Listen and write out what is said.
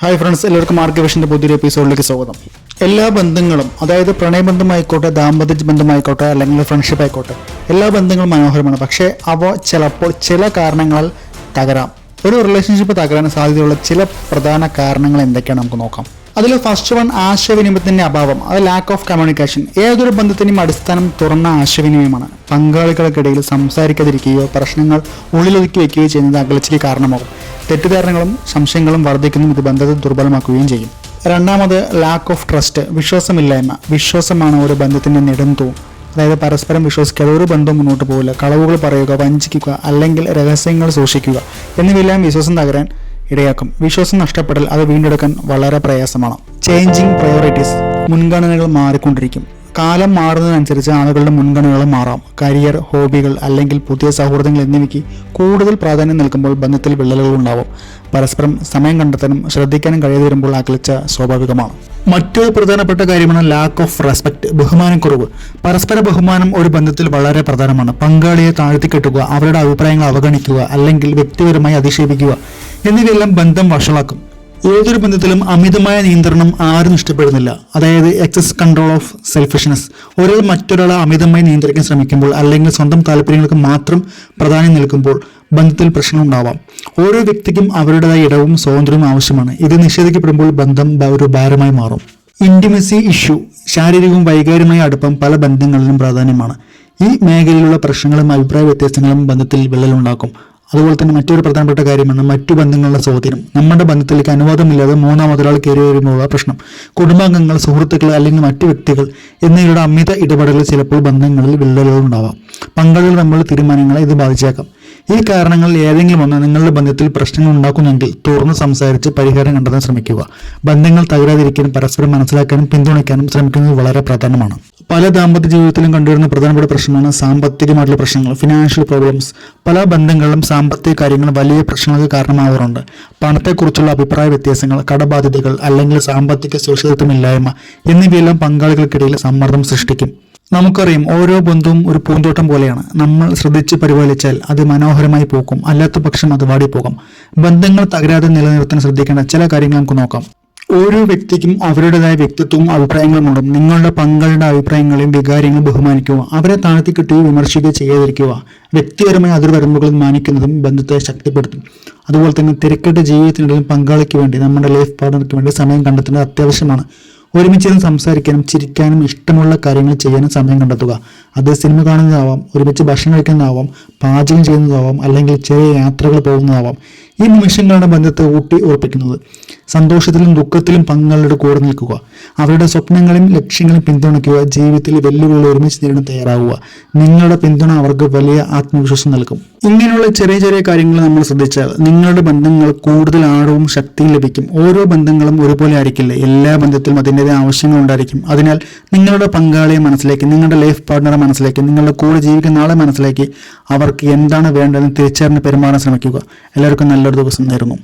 Hi friends, എല്ലാവർക്കും mark വിഷൻ്റെ പുതിയൊരു എപ്പിസോഡിലേക്ക് സ്വാഗതം. എല്ലാ ബന്ധങ്ങളും, അതായത് പ്രണയബന്ധമായിക്കോട്ടെ, ദാമ്പത്യ ബന്ധമായിക്കോട്ടെ, അല്ലെങ്കിൽ ഫ്രണ്ട്ഷിപ്പ് ആയിക്കോട്ടെ, എല്ലാ ബന്ധങ്ങളും മനോഹരമാണ്. പക്ഷേ അവ ചിലപ്പോൾ ചില കാരണങ്ങളാൽ തകരാം. ഒരു റിലേഷൻഷിപ്പ് തകരാൻ സാധ്യതയുള്ള ചില പ്രധാന കാരണങ്ങൾ എന്തൊക്കെയാണ് നമുക്ക് നോക്കാം. അതിൽ ഫസ്റ്റ് വൺ, ആശയവിനിമയത്തിൻ്റെ അഭാവം, അത് ലാക്ക് ഓഫ് കമ്മ്യൂണിക്കേഷൻ. ഏതൊരു ബന്ധത്തിനും അടിസ്ഥാനം തുറന്ന ആശയവിനിമയമാണ്. പങ്കാളികൾക്കിടയിൽ സംസാരിക്കാതിരിക്കുകയോ പ്രശ്നങ്ങൾ ഉള്ളിലൊതുക്കി വയ്ക്കുകയോ ചെയ്യുന്നത് അകൽച്ചയ്ക്ക് കാരണമാകും. തെറ്റിദ്ധാരണകളും സംശയങ്ങളും വർദ്ധിക്കുന്നതും ഇത് ബന്ധത്തെ ദുർബലമാക്കുകയും ചെയ്യും. രണ്ടാമത്, ലാക്ക് ഓഫ് ട്രസ്റ്റ്, വിശ്വാസമില്ലായ്മ. വിശ്വാസമാണ് ഒരു ബന്ധത്തിൻ്റെ നെടുംതൂൺ. അതായത് പരസ്പരം വിശ്വസിക്കാതെ ഒരു ബന്ധവും മുന്നോട്ട് പോകില്ല. കളവുകൾ പറയുക, വഞ്ചിക്കുക, അല്ലെങ്കിൽ രഹസ്യങ്ങൾ സൂക്ഷിക്കുക എന്നിവയെല്ലാം വിശ്വാസം തകരാൻ ഇടയാക്കും. വിശ്വാസം നഷ്ടപ്പെടൽ അത് വീണ്ടെടുക്കാൻ വളരെ പ്രയാസമാണ്. ചേഞ്ചിങ് പ്രയോറിറ്റീസ്, മുൻഗണനകൾ മാറിക്കൊണ്ടിരിക്കും. കാലം മാറുന്നതിനനുസരിച്ച് ആളുകളുടെ മുൻഗണനകൾ മാറാം. കരിയർ, ഹോബികൾ അല്ലെങ്കിൽ പുതിയ സൗഹൃദങ്ങൾ എന്നിവയ്ക്ക് കൂടുതൽ പ്രാധാന്യം നൽകുമ്പോൾ ബന്ധത്തിൽ വിള്ളലുകൾ ഉണ്ടാവും. പരസ്പരം സമയം കണ്ടെത്താനും ശ്രദ്ധിക്കാനും കഴിയാതെ വരുമ്പോൾ അകൽച്ച സ്വാഭാവികമാണ്. മറ്റൊരു പ്രധാനപ്പെട്ട കാര്യമാണ് ലാക്ക് ഓഫ് റെസ്പെക്ട്, ബഹുമാനക്കുറവ്. പരസ്പര ബഹുമാനം ഒരു ബന്ധത്തിൽ വളരെ പ്രധാനമാണ്. പങ്കാളിയെ താഴ്ത്തിക്കെട്ടുക, അവരുടെ അഭിപ്രായങ്ങൾ അവഗണിക്കുക, അല്ലെങ്കിൽ വ്യക്തിപരമായി അധിക്ഷേപിക്കുക എന്നിവയെല്ലാം ബന്ധം വഷളാക്കും. ഏതൊരു ബന്ധത്തിലും അമിതമായ നിയന്ത്രണം ആരും ഇഷ്ടപ്പെടുന്നില്ല. അതായത് എക്സസ് കൺട്രോൾ ഓഫ് സെൽഫിഷ്നെസ്. ഒരാൾ മറ്റൊരാളെ അമിതമായി നിയന്ത്രിക്കാൻ ശ്രമിക്കുമ്പോൾ അല്ലെങ്കിൽ സ്വന്തം താല്പര്യങ്ങൾക്ക് മാത്രം പ്രാധാന്യം നൽകുമ്പോൾ ബന്ധത്തിൽ പ്രശ്നമുണ്ടാവാം. ഓരോ വ്യക്തിക്കും അവരുടേതായ ഇടവും സ്വാതന്ത്ര്യവും ആവശ്യമാണ്. ഇത് നിഷേധിക്കപ്പെടുമ്പോൾ ബന്ധം ഒരു ഭാരമായി മാറും. ഇന്റിമസി ഇഷ്യൂ, ശാരീരികവും വൈകാരികമായ അടുപ്പം പല ബന്ധങ്ങളിലും പ്രാധാന്യമാണ്. ഈ മേഖലയിലുള്ള പ്രശ്നങ്ങളും അഭിപ്രായ വ്യത്യാസങ്ങളും ബന്ധത്തിൽ വിള്ളലുണ്ടാക്കും. അതുപോലെ തന്നെ മറ്റൊരു പ്രധാനപ്പെട്ട കാര്യമാണ് മറ്റു ബന്ധങ്ങളുടെ സ്വാധീനം. നമ്മുടെ ബന്ധത്തിലേക്ക് അനുവാദമില്ലാതെ മൂന്നാമതൊരാൾ കയറി വരുമ്പോഴുള്ള പ്രശ്നം. കുടുംബാംഗങ്ങൾ, സുഹൃത്തുക്കൾ അല്ലെങ്കിൽ മറ്റു വ്യക്തികൾ എന്നിവരുടെ അമിത ഇടപെടലുകൾ ചിലപ്പോൾ ബന്ധങ്ങളിൽ വിള്ളലുകൾ ഉണ്ടാവാം. പങ്കാളികൾ തമ്മിലുള്ള തീരുമാനങ്ങളെ ഇത് ബാധിച്ചേക്കാം. ഈ കാരണങ്ങളിൽ ഏതെങ്കിലും ഒന്ന് നിങ്ങളുടെ ബന്ധത്തിൽ പ്രശ്നങ്ങൾ ഉണ്ടാക്കുന്നെങ്കിൽ തുറന്ന് സംസാരിച്ച് പരിഹാരം കണ്ടെത്താൻ ശ്രമിക്കുക. ബന്ധങ്ങൾ തകരാതിരിക്കാനും പരസ്പരം മനസ്സിലാക്കാനും പിന്തുണയ്ക്കാനും ശ്രമിക്കുന്നത് വളരെ പ്രധാനമാണ്. പല ദാമ്പത്യ ജീവിതത്തിലും കണ്ടുവരുന്ന പ്രധാനപ്പെട്ട പ്രശ്നമാണ് സാമ്പത്തികമായിട്ടുള്ള പ്രശ്നങ്ങൾ, ഫിനാൻഷ്യൽ പ്രോബ്ലംസ്. പല ബന്ധങ്ങളിലും സാമ്പത്തിക കാര്യങ്ങൾ വലിയ പ്രശ്നങ്ങൾക്ക് കാരണമാവാറുണ്ട്. പണത്തെക്കുറിച്ചുള്ള അഭിപ്രായ വ്യത്യാസങ്ങൾ, കടബാധ്യതകൾ അല്ലെങ്കിൽ സാമ്പത്തിക സുരക്ഷിതത്വമില്ലായ്മ എന്നിവയെല്ലാം പങ്കാളികൾക്കിടയിൽ സമ്മർദ്ദം സൃഷ്ടിക്കും. നമുക്കറിയാം, ഓരോ ബന്ധവും ഒരു പൂന്തോട്ടം പോലെയാണ്. നമ്മൾ ശ്രദ്ധിച്ച് പരിപാലിച്ചാൽ അത് മനോഹരമായി പോകും, അല്ലാത്ത പക്ഷം അത് വാടിപ്പോകും. ബന്ധങ്ങൾ തകരാതെ നിലനിർത്താൻ ശ്രദ്ധിക്കേണ്ട ചില കാര്യങ്ങൾ നമുക്ക് നോക്കാം. ഓരോ വ്യക്തിക്കും അവരുടേതായ വ്യക്തിത്വവും അഭിപ്രായങ്ങളും ഉണ്ട്. നിങ്ങളുടെ പങ്കാളിയുടെ അഭിപ്രായങ്ങളെയും വികാരങ്ങളും ബഹുമാനിക്കുക. അവരെ താഴ്ത്തിക്കെട്ടുകയോ വിമർശിക്കുകയോ ചെയ്യാതിരിക്കുക. വ്യക്തിപരമായ അതിർവരമ്പുകളിൽ മാനിക്കുന്നതും ബന്ധത്തെ ശക്തിപ്പെടുത്തും. അതുപോലെ തന്നെ തിരക്കിട്ട ജീവിതത്തിനിടയിൽ പങ്കാളിക്ക് വേണ്ടി, നമ്മുടെ ലൈഫ് പാർട്ണർക്ക് വേണ്ടി സമയം കണ്ടെത്തേണ്ടത് അത്യാവശ്യമാണ്. ഒരുമിച്ചിരുന്ന് സംസാരിക്കാനും ചിരിക്കാനും ഇഷ്ടമുള്ള കാര്യങ്ങൾ ചെയ്യാനും സമയം കണ്ടെത്തുക. അത് സിനിമ കാണുന്നതാവാം, ഒരുമിച്ച് ഭക്ഷണം കഴിക്കുന്നതാവാം, പാചകം ചെയ്യുന്നതാവാം, അല്ലെങ്കിൽ ചെറിയ യാത്രകൾ പോകുന്നതാവാം. ഈ നിമിഷങ്ങളുടെ ബന്ധത്തെ ഊട്ടി ഉറപ്പിക്കുന്നത്. സന്തോഷത്തിലും ദുഃഖത്തിലും പങ്കാളിയുടെ കൂടെ നിൽക്കുക. അവരുടെ സ്വപ്നങ്ങളും ലക്ഷ്യങ്ങളും പിന്തുണയ്ക്കുക. ജീവിതത്തിൽ വെല്ലുവിളികൾ ഒരുമിച്ച് നേരിടാൻ തയ്യാറാവുക. നിങ്ങളുടെ പിന്തുണ അവർക്ക് വലിയ ആത്മവിശ്വാസം നൽകും. ഇങ്ങനെയുള്ള ചെറിയ ചെറിയ കാര്യങ്ങൾ നമ്മൾ ശ്രദ്ധിച്ചാൽ നിങ്ങളുടെ ബന്ധങ്ങൾ കൂടുതൽ ആഴവും ശക്തിയും ലഭിക്കും. ഓരോ ബന്ധങ്ങളും ഒരുപോലെ ആയിരിക്കില്ല. എല്ലാ ബന്ധത്തിലും അതിൻ്റെതായ ആവശ്യങ്ങൾ ഉണ്ടായിരിക്കും. അതിനാൽ നിങ്ങളുടെ പങ്കാളിയെ മനസ്സിലാക്കി, നിങ്ങളുടെ ലൈഫ് പാർട്ണറെ മനസ്സിലാക്കി, നിങ്ങളുടെ കൂടെ ജീവിക്കുന്ന ആളെ മനസ്സിലാക്കി അവർക്ക് എന്താണ് വേണ്ടതെന്ന് തിരിച്ചറിഞ്ഞ് പെരുമാറാൻ ശ്രമിക്കുക. എല്ലാവർക്കും നല്ലൊരു ദിവസം നേരുന്നു.